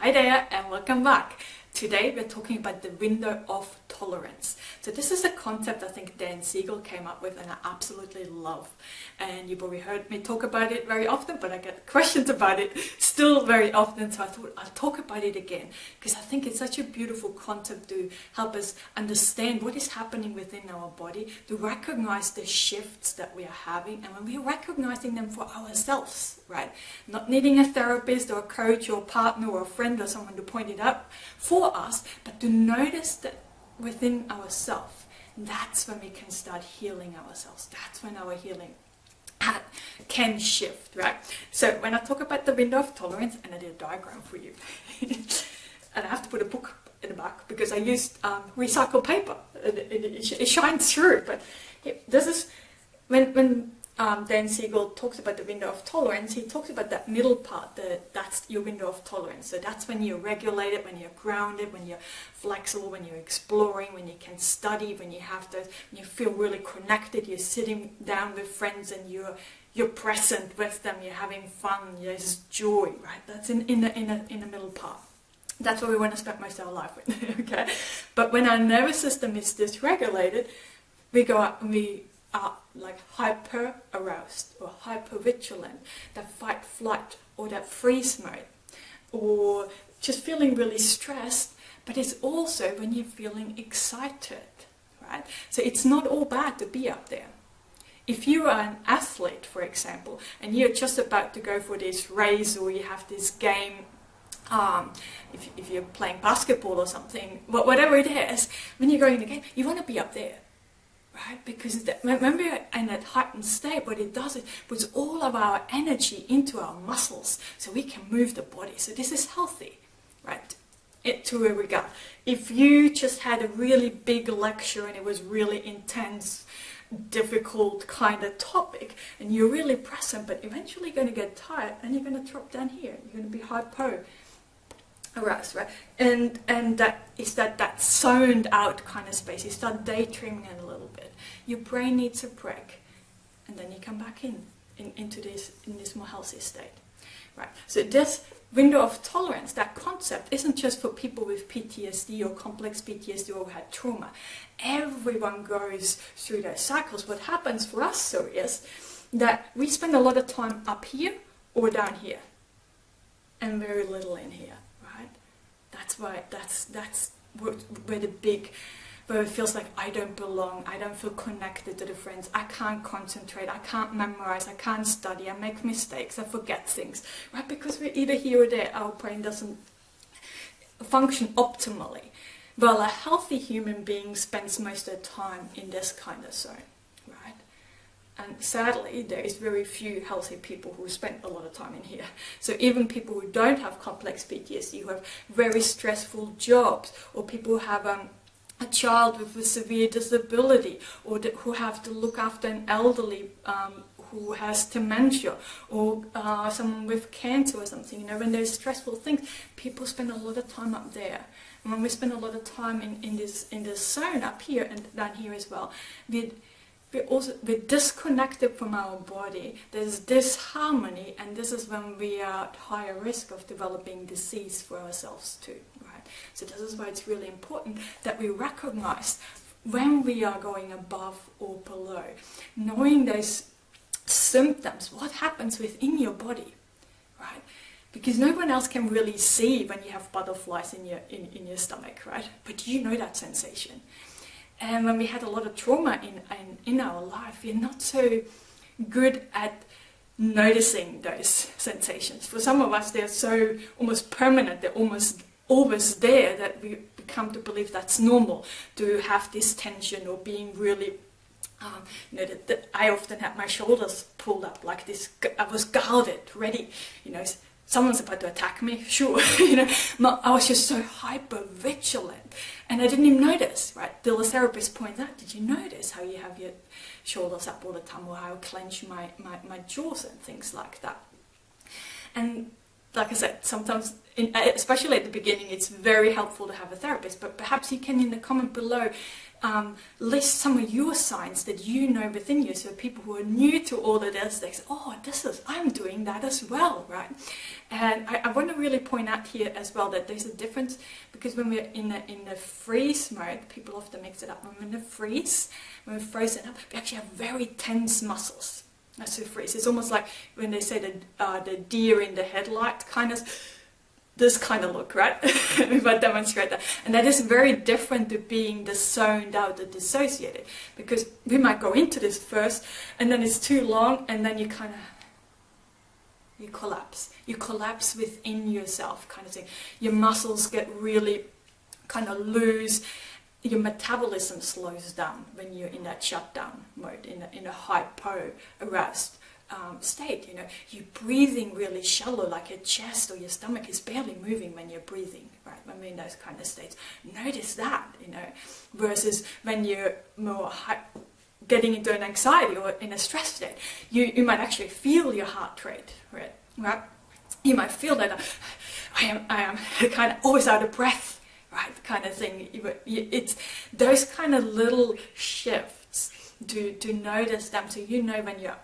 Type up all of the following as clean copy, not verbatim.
Hi there and welcome back. Today we're talking about the window of tolerance. So this is a concept I think Dan Siegel came up with and I absolutely love. And you probably heard me talk about it very often, but I get questions about it still very often. So I thought I'll talk about it again because I think it's such a beautiful concept to help us understand what is happening within our body, to recognize the shifts that we are having, and when we're recognizing them for ourselves, right? Not needing a therapist or a coach or a partner or a friend or someone to point it out for us, but to notice that within ourselves. That's when we can start healing ourselves. That's when our healing can shift, right? So when I talk about the window of tolerance, and I did a diagram for you, and I have to put a book in the back because I used recycled paper. It shines through, but this is when Dan Siegel talks about the window of tolerance. He talks about that middle part, that's your window of tolerance. So that's when you're regulated, when you're grounded, when you're flexible, when you're exploring, when you can study, when you have when you feel really connected, you're sitting down with friends and you're present with them, you're having fun, there's joy, right? That's in the middle part. That's what we want to spend most of our life with, okay? But when our nervous system is dysregulated, we go out and we are like hyperaroused or hypervigilant, that fight, flight, or that freeze mode, or just feeling really stressed. But it's also when you're feeling excited, right? So it's not all bad to be up there. If you are an athlete, for example, and you're just about to go for this race or you have this game, if you're playing basketball or something, whatever it is, when you're going in the game, you want to be up there. Right? Because when we're in that heightened state, what it does is puts all of our energy into our muscles so we can move the body. So this is healthy, right? To a regard. If you just had a really big lecture and it was really intense, difficult kind of topic, and you're really present, but eventually you're going to get tired and you're going to drop down here. You're going to be hypoarousal, right? And that is that zoned out kind of space. You start daydreaming a little bit. Your brain needs a break, and then you come back into this more healthy state, right? So this window of tolerance, that concept, isn't just for people with PTSD or complex PTSD or who had trauma. Everyone goes through those cycles. What happens for us, though, is that we spend a lot of time up here or down here, and very little in here. That's why that's where it feels like I don't belong, I don't feel connected to the friends, I can't concentrate, I can't memorize, I can't study, I make mistakes, I forget things, right? Because we're either here or there, our brain doesn't function optimally. Well, a healthy human being spends most of the time in this kind of zone, right? And sadly, there is very few healthy people who spend a lot of time in here. So even people who don't have complex PTSD, who have very stressful jobs, or people who have a child with a severe disability, or who have to look after an elderly who has dementia, or someone with cancer or something, when there's stressful things, people spend a lot of time up there. And when we spend a lot of time in this zone up here and down here as well, we're disconnected from our body. There's disharmony, and this is when we are at higher risk of developing disease for ourselves too, right? So this is why it's really important that we recognize when we are going above or below, knowing those symptoms, what happens within your body, right? Because no one else can really see when you have butterflies in your stomach, right? But you know that sensation. And when we had a lot of trauma in our life, we're not so good at noticing those sensations. For some of us, they're so almost permanent, they're almost always there, that we come to believe that's normal, to have this tension or being really, that I often had my shoulders pulled up like this. I was guarded, ready, someone's about to attack me, sure. I was just so hyper vigilant, and I didn't even notice, right? Till the therapist points out, did you notice how you have your shoulders up all the time, or how I clench my jaws and things like that? And like I said, sometimes, especially at the beginning, it's very helpful to have a therapist, but perhaps you can, in the comment below, list some of your signs that you know within you, so people who are new to all of this, they say, oh, I'm doing that as well, right? And I want to really point out here as well that there's a difference, because when we're in the freeze mode, people often mix it up. When we're in the freeze, when we're frozen up, we actually have very tense muscles. That's the freeze. It's almost like when they say the deer in the headlight kind of, this kind of look, right? If I demonstrate that. And that is very different to being the zoned out, the dissociated, because we might go into this first and then it's too long and then you collapse. You collapse within yourself, kind of thing. Your muscles get really kind of loose. Your metabolism slows down when you're in that shutdown mode, in a hypoaroused state. You know, you're breathing really shallow, like your chest or your stomach is barely moving when you're breathing, right? When we're in those kind of states, notice that, you know, versus when you're more getting into an anxiety or in a stress state, you might actually feel your heart rate, right? You might feel that I am kind of always out of breath, right, kind of thing. It's those kind of little shifts to notice them, so you know when you're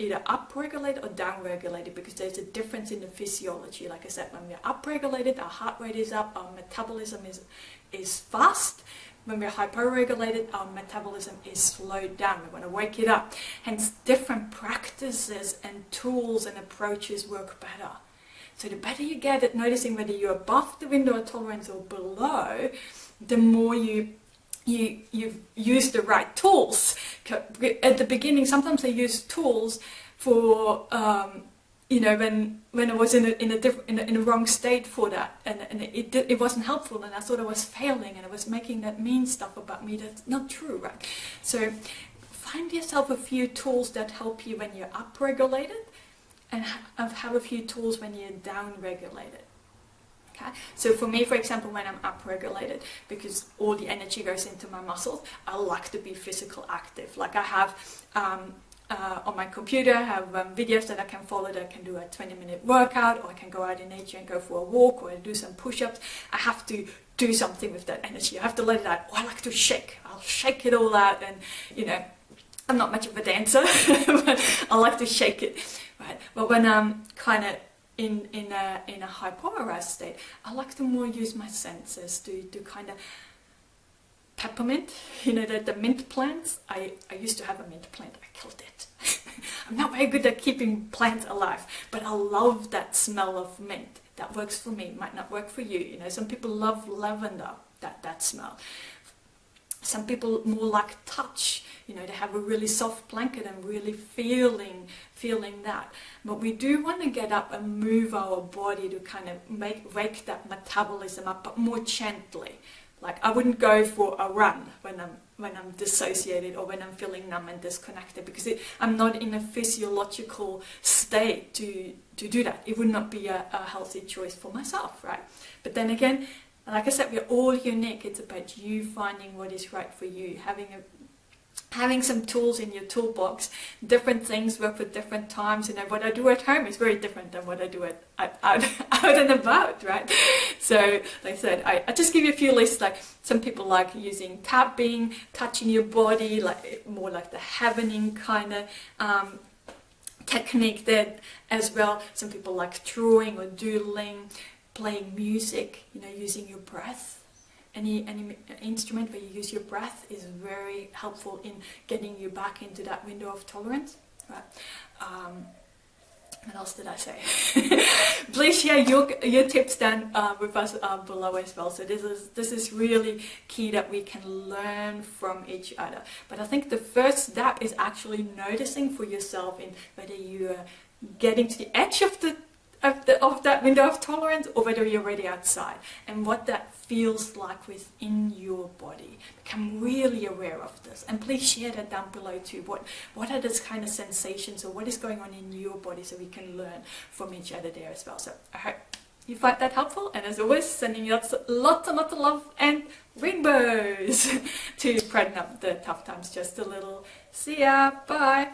either upregulated or downregulated, because there's a difference in the physiology. Like I said, when we're upregulated, our heart rate is up, our metabolism is fast. When we're hyporegulated, our metabolism is slowed down. We want to wake it up. Hence, different practices and tools and approaches work better. So the better you get at noticing whether you're above the window of tolerance or below, the more you've used the right tools. At the beginning, sometimes I use tools for, you know, when I was in a wrong state for that, and it wasn't helpful, and I thought I was failing, and I was making that mean stuff about me that's not true, right? So find yourself a few tools that help you when you're upregulated, and have a few tools when you're down-regulated. Okay? So for me, for example, when I'm upregulated, because all the energy goes into my muscles, I like to be physical active. Like I have on my computer, I have videos that I can follow, that I can do a 20-minute workout, or I can go out in nature and go for a walk, or do some push-ups. I have to do something with that energy. I have to let it out. Or I like to shake. I'll shake it all out, and, you know, I'm not much of a dancer, but I like to shake it. Right. But when I'm kind of in a hypoarousal state, I like to more use my senses to kind of peppermint, you know, the mint plants. I used to have a mint plant. I killed it. I'm not very good at keeping plants alive, but I love that smell of mint. That works for me. It might not work for you. You know, some people love lavender, that smell. Some people more like touch, you know, they have a really soft blanket and really feeling that. But we do want to get up and move our body to kind of wake that metabolism up, but more gently. Like I wouldn't go for a run when I'm dissociated or when I'm feeling numb and disconnected, because I'm not in a physiological state to do that. It would not be a healthy choice for myself, right? But then again, like I said, we're all unique. It's about you finding what is right for you, having some tools in your toolbox. Different things work for different times. You know, what I do at home is very different than what I do out and about, right? So, like I said, I just give you a few lists. Like some people like using tapping, touching your body, like more like the happening kind of technique there as well. Some people like drawing or doodling, playing music, you know, using your breath. Any instrument where you use your breath is very helpful in getting you back into that window of tolerance. Right. What else did I say? Please share your tips down with us below as well. So this is really key, that we can learn from each other. But I think the first step is actually noticing for yourself in whether you are getting to the edge of that window of tolerance, or whether you're already outside, and what that feels like within your body. Become really aware of this, and please share that down below too. What are those kind of sensations, or what is going on in your body, so we can learn from each other there as well. So I hope you find that helpful, and as always, sending you lots and lots of love and rainbows to brighten up the tough times just a little. See ya, bye.